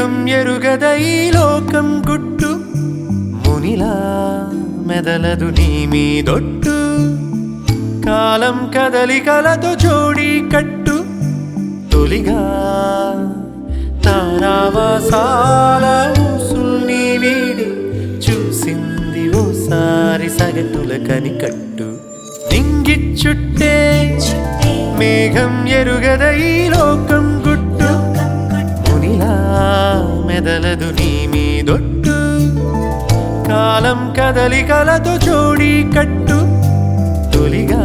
మేఘం ఎరుగద ఈ లోకం గుట్టు మునిలా మెదలదు నీ మీదొట్టు కాలం కదలికలతో జోడి కట్టు తొలిగా తారావాసాల ఊసుల్ని వీడి చూసింది ఓసారి సగటుల కనికట్టు నింగిచ్చుట్టే మేఘం ఎరుగద ఈ లోకం గుట్టు మునిలా మెదలదు నీ మీదొట్టు కాలం కదలికలతో జోడి కట్టు తొలిగా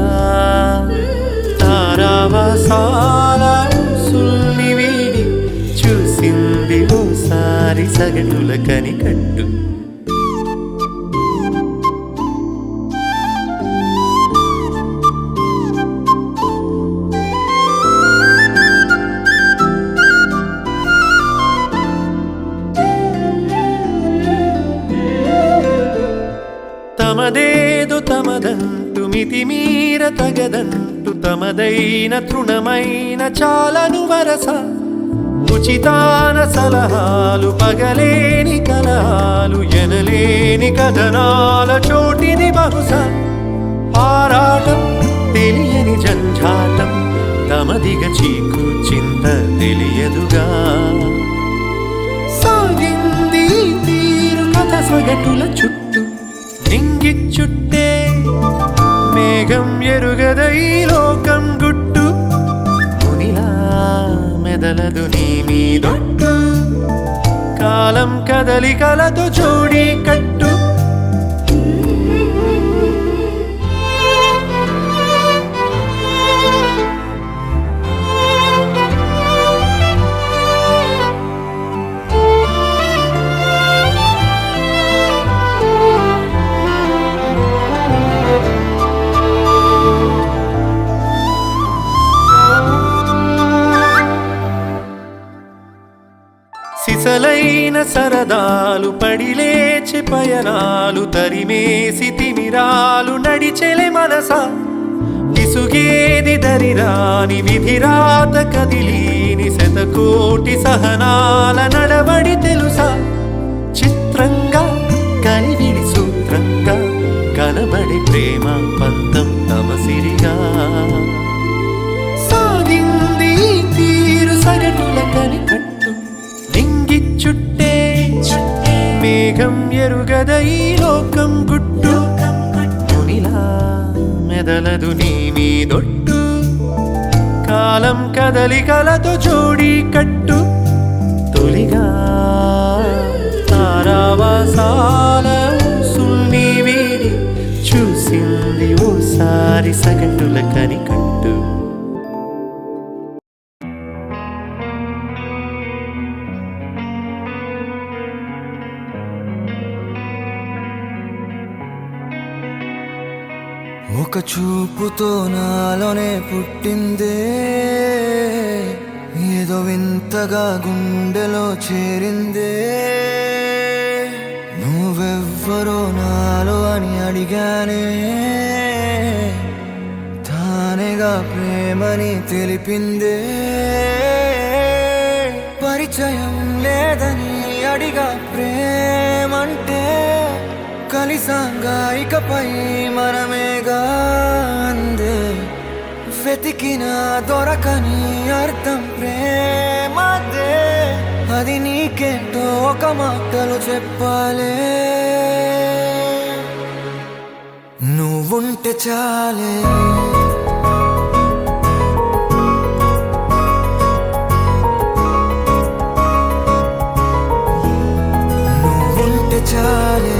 తారావాసాల ఊసుల్ని వీడి చూసింది ఓసారి సగటుల కనికట్టు తమదేదో తమదంటూ మితిమీర తగదంటూ తమదైన తృణమైన చాలను వరస ఉచితాన సలహాలు పగలేని కలహాలు ఎనలేని కథనాల చోటిది బహుశా ఆరాటం తెలియని జంఝాటం తమదిగ చీకు చింత తెలియదుగా సాగింది తీరు కథ సగటుల చుట్టూ నింగిచ్చుట్టే మేఘం ఎరుగద ఈ లోకం గుట్టు మునిలా మెదలదు నీ మీదొట్టు కాలం కదలికలతో జోడి కట్టు సిసలైన సరదాలు పడిలేచి పయనాలు తరిమేసి తిమిరాలు నడిచెలే మనస విసుగేది దరిరాని విధిరాత కదిలీని శతకోటి సహనాల నడవడి తెలుసా చిత్రంగా కలివిడి సూత్రంగా కనబడి ప్రేమ పంతం తమసిరిగా సాగింది తీరు సగటుల కనికట్టు నింగిచ్చుట్టే మేఘం ఎరుగద ఈ లోకం గుట్టు మునిలా మెదలదు నీ మీదొట్టు కాలం కదలికలతో జోడి కట్టు తొలిగా తారావాసాల ఊసుల్ని వీడి చూసింది ఓసారి సగటుల కనికట్టు ఒక చూపుతో నాలోనే పుట్టిందే ఏదో వింతగా గుండెలో చేరిందే నువ్వెవ్వరో నాలో అని అడిగానే తానేగా ప్రేమని తెలిపిందే పరిచయం లేదని అడిగా ప్రేమంటే కలిసాంగా ఇకపై మనమేగా అందే వెతికిన దొరకని అర్థం ప్రేమదే అది నీకేంటో ఒక మాటలు చెప్పాలే నువ్వుంటే చాలే నువ్వుంటే చాలే